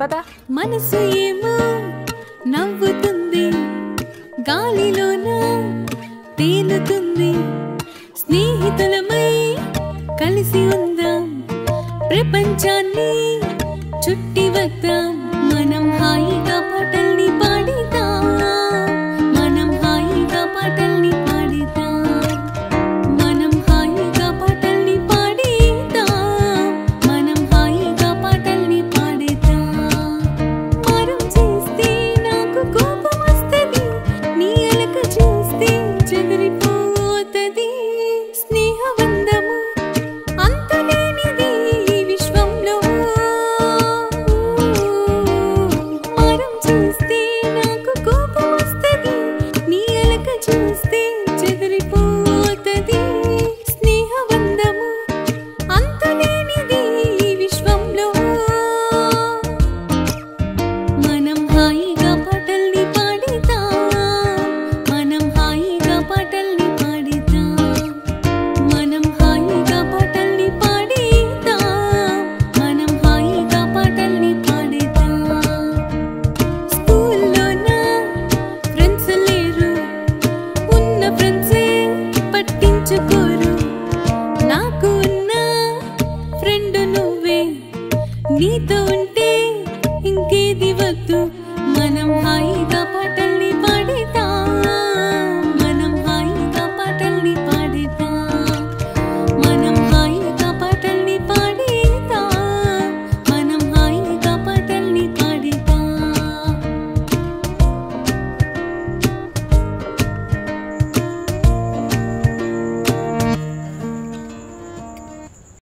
పద. మనసు ఏమో నవ్వుతుంది, గాలిలోన తేలుతుంది. స్నేహితులమై కలిసి ఉందాం, ప్రపంచాన్ని చుట్టి వద్దాం. మనం హాయిగా పాటల్ని పాడిద్దాం, మనం హాయిగా పాటల్ని పాడిద్దాం, మనం హాయిగా పాటల్ని పాడిద్దాం, మనం హాయిగా పాటల్ని పాడిద్దాం. మారం చేస్తే నాకు కోపం వస్తది, నీ అలక చూస్తే చెదిరిపోతది. స్నేహబంధము అంతులేనిది ఈ విశ్వంలో. మారం చేస్తే నాకు కోపం వస్తది, నీ అలక చూస్తే చెదిరిపోతది. స్నేహబంధము అంతులేనిది ఈ విశ్వంలో. మనం హాయిగా పాటల్ని పాడిద్దాం, మనం హాయిగా పాటల్ని పాడిద్దాం, మనం హాయిగా పాటల్ని పాడిద్దాం, మనం హాయిగా పాటల్ని పాడిద్దాం. స్కూల్లోన ఫ్రెండ్స్ లేరు, ఉన్న ఫ్రెండ్సే పట్టించుకోరు. నాకు ఉన్న ఫ్రెండ్ నువ్వే, నీతో ఉంటే